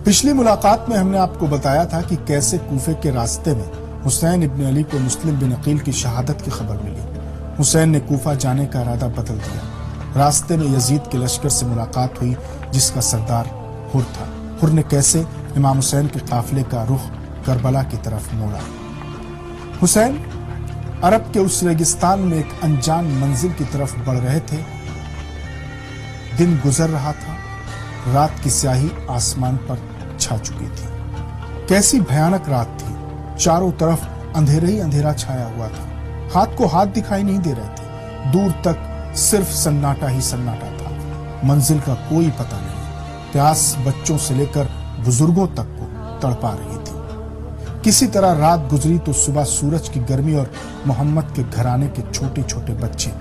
پچھلی ملاقات میں ہم نے آپ کو بتایا تھا کہ کیسے کوفے کے راستے میں حسین ابن علی کو مسلم بن عقیل کی شہادت کی خبر ملی۔ حسین نے کوفہ جانے کا ارادہ بدل دیا۔ راستے میں یزید کے لشکر سے ملاقات ہوئی جس کا سردار حر تھا۔ حر نے کیسے امام حسین کے قافلے کا رخ کربلا کی طرف موڑا۔ حسین عرب کے اس ریگستان میں ایک انجان منزل کی طرف بڑھ رہے تھے۔ دن گزر رہا تھا، رات کی سیاہی آسمان پر چھا چکی تھی۔ کیسی بھیانک رات تھی، چاروں طرف اندھیرا ہی اندھیرا چھایا ہوا تھا۔ ہاتھ کو ہاتھ دکھائی نہیں دے رہے تھے، دور تک صرف سناٹا ہی سناٹا تھا، منزل کا کوئی پتہ نہیں۔ پیاس بچوں سے لے کر بزرگوں تک کو تڑپا رہی تھی۔ کسی طرح رات گزری تو صبح سورج کی گرمی اور محمد کے گھرانے کے چھوٹے چھوٹے بچے۔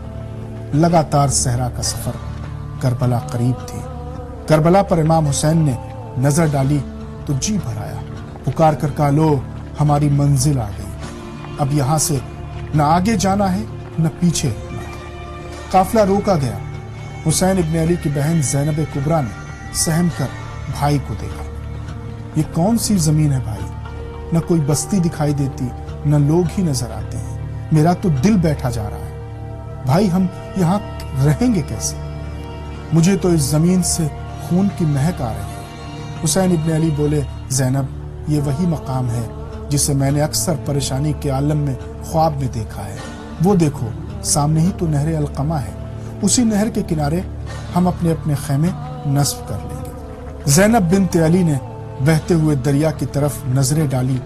لگاتار صحرا کا سفر، کربلا قریب تھی۔ کربلا پر امام حسین نے نظر ڈالی تو جی بھر آیا، پکار کر کہا، لو ہماری منزل آ گئی، اب یہاں سے نہ آگے جانا ہے نہ پیچھے ہٹنا ہے۔ قافلہ روکا گیا۔ حسین ابن علی کی بہن زینب کبریٰ نے سہم کر بھائی کو دیکھا۔ یہ کون سی زمین ہے بھائی؟ نہ کوئی بستی دکھائی دیتی، نہ لوگ ہی نظر آتے ہیں، میرا تو دل بیٹھا جا رہا ہے۔ بھائی ہم یہاں رہیں گے کیسے؟ مجھے تو اس زمین سے خون کی مہک آ رہی ہے۔ حسین ابن علی بولے، زینب یہ وہی مقام ہے جسے میں نے اکثر پریشانی کے عالم میں خواب میں دیکھا ہے۔ وہ دیکھو سامنے ہی تو نہر القمہ ہے، اسی نہر کے کنارے ہم اپنے اپنے خیمے نصب کر لیں گے۔ زینب بنت علی نے بہتے ہوئے دریا کی طرف نظریں ڈالی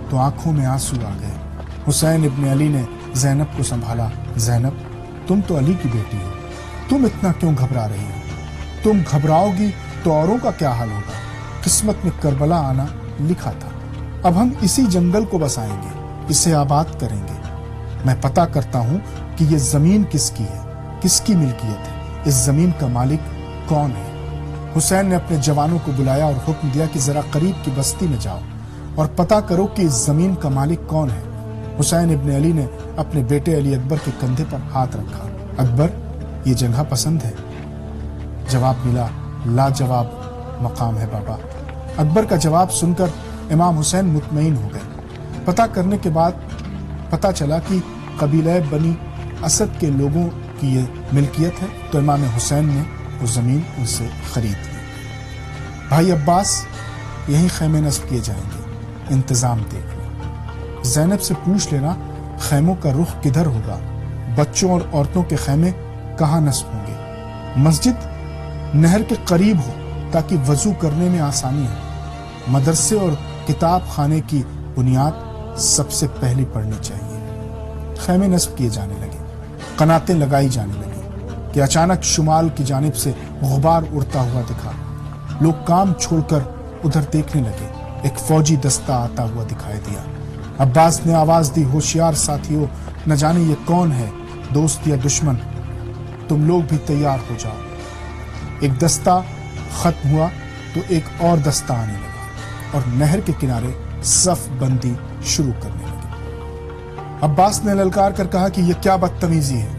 تو آنکھوں میں آنسو آ گئے۔ حسین ابن علی نے زینب کو سنبھالا، زینب تم تو علی کی بیٹی ہو، تم اتنا کیوں گھبرا رہی ہو؟ تم گھبراؤ گی تو اوروں کا کیا حال ہوگا؟ قسمت میں کربلا آنا لکھا تھا، اب ہم اسی جنگل کو بسائیں گے، اسے آباد کریں گے۔ میں پتہ کرتا ہوں کہ یہ زمین کس کی ہے، کس کی ملکیت ہے، اس زمین کا مالک کون ہے۔ حسین نے اپنے جوانوں کو بلایا اور حکم دیا کہ ذرا قریب کی بستی میں جاؤ اور پتہ کرو کہ اس زمین کا مالک کون ہے۔ حسین ابن علی نے اپنے بیٹے علی اکبر کے کندھے پر ہاتھ رکھا۔ اکبر یہ جگہ پسند ہے؟ جواب ملا، لاجواب مقام ہے بابا۔ اکبر کا جواب سن کر امام حسین مطمئن ہو گئے۔ پتہ کرنے کے بعد پتہ چلا کہ قبیلہ بنی اسد کے لوگوں کی یہ ملکیت ہے، تو امام حسین نے وہ زمین ان سے خرید لی۔ بھائی عباس یہیں خیمے نصب کیے جائیں گے، انتظام دیکھ لو۔ زینب سے پوچھ لینا خیموں کا رخ کدھر ہوگا، بچوں اور عورتوں کے خیمے کہاں نصب ہوں گے۔ مسجد نہر کے قریب ہو تاکہ وضو کرنے میں آسانی ہو۔ مدرسے اور کتاب خانے کی بنیاد سب سے پہلے پڑنی چاہیے۔ خیمے نصب کیے جانے لگے، قناتیں لگائی جانے لگیں کہ اچانک شمال کی جانب سے غبار اڑتا ہوا دکھا۔ لوگ کام چھوڑ کر ادھر دیکھنے لگے۔ ایک فوجی دستہ آتا ہوا دکھائی دیا۔ عباس نے آواز دی، ہوشیار ساتھیوں، نہ جانے یہ کون ہے، دوست یا دشمن، تم لوگ بھی تیار ہو جاؤ۔ ایک دستہ ختم ہوا تو ایک اور دستہ آنے لگا اور نہر کے کنارے صف بندی شروع کرنے لگے۔ عباس نے للکار کر کہا کہ یہ کیا بدتمیزی ہے،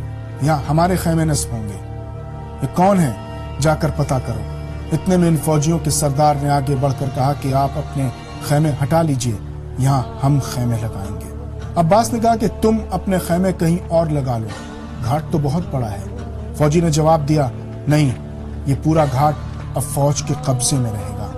یہاں ہمارے خیمے نصب ہوں گے، یہ کون ہے، جا کر پتہ کرو۔ اتنے میں ان فوجیوں کے سردار نے آگے بڑھ کر کہا کہ آپ اپنے خیمے ہٹا لیجئے، یہاں ہم خیمے لگائیں گے۔ عباس نے کہا کہ تم اپنے خیمے کہیں اور لگا لو، گھاٹ تو بہت بڑا ہے۔ فوجی نے جواب دیا، نہیں، یہ پورا گھاٹ اب فوج کے قبضے میں رہے گا،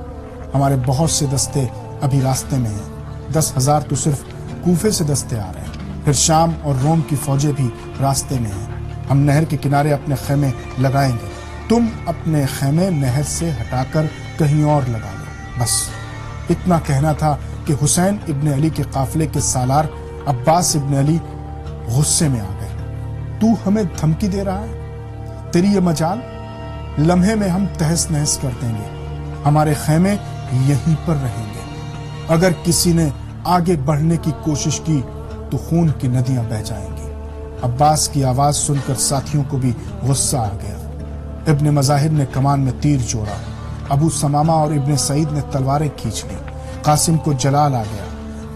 ہمارے بہت سے دستے ابھی راستے میں ہیں، 10,000 تو صرف کوفے سے دستے آ رہے ہیں، پھر شام اور روم کی فوجیں بھی راستے میں ہیں۔ ہم نہر کے کنارے اپنے خیمے لگائیں گے، تم اپنے خیمے نہر سے ہٹا کر کہیں اور لگا لو۔ بس اتنا کہنا تھا کہ حسین ابن علی کے قافلے کے سالار عباس ابن علی غصے میں آ گئے۔ تو ہمیں دھمکی دے رہا ہے؟ تیری یہ مجال، لمحے میں ہم تہس نہس کر دیں گے، ہمارے خیمے یہیں پر رہیں گے۔ اگر کسی نے آگے بڑھنے کی کوشش کی تو خون کی ندیاں بہہ جائیں گی۔ عباس کی آواز سن کر ساتھیوں کو بھی غصہ آ گیا۔ ابن مظاہر نے کمان میں تیر جوڑا، ابو سمامہ اور ابن سعید نے تلواریں کھینچ لی، قاسم کو جلال آ گیا،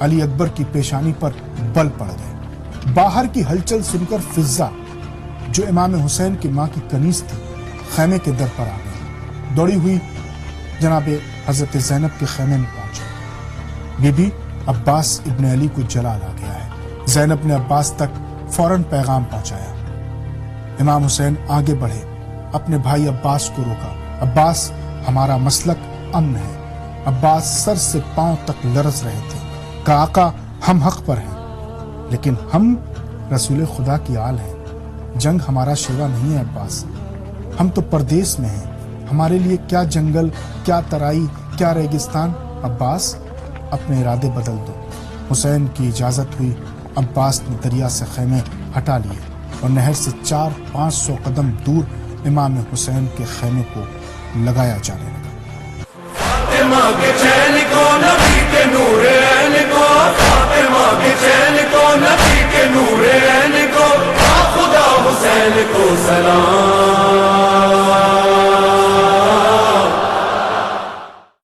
علی اکبر کی پیشانی پر بل پڑ گئے۔ باہر کی ہلچل سن کر فضہ، جو امام حسین کی ماں کی کنیز تھی، خیمے کے در پر آ گئی۔ دوڑی ہوئی جناب حضرت زینب کے خیمے میں پہنچے۔ بی بی عباس ابن علی کو جلال آ گیا ہے۔ زینب نے عباس تک فوراً پیغام پہنچایا۔ امام حسین آگے بڑھے، اپنے بھائی عباس کو روکا۔ عباس، ہمارا مسلک امن ہے۔ عباس سر سے پاؤں تک لرز رہے تھے۔ کہا آقا ہم حق پر ہیں، لیکن ہم رسول خدا کی آل ہیں، جنگ ہمارا شیوا نہیں ہے عباس، ہم تو پردیس میں ہیں، ہمارے لیے کیا جنگل، کیا ترائی، کیا ریگستان۔ عباس اپنے ارادے بدل دو۔ حسین کی اجازت ہوئی۔ عباس نے دریا سے خیمے ہٹا لیے اور نہر سے 400-500 قدم دور امام حسین کے خیمے کو لگایا جانے لگا۔ فاطمہ کے چین کو، نبی کے نور عین کو، فاطمہ کے چین کو، نبی کے نور عین کو، خدا حسین کو سلام۔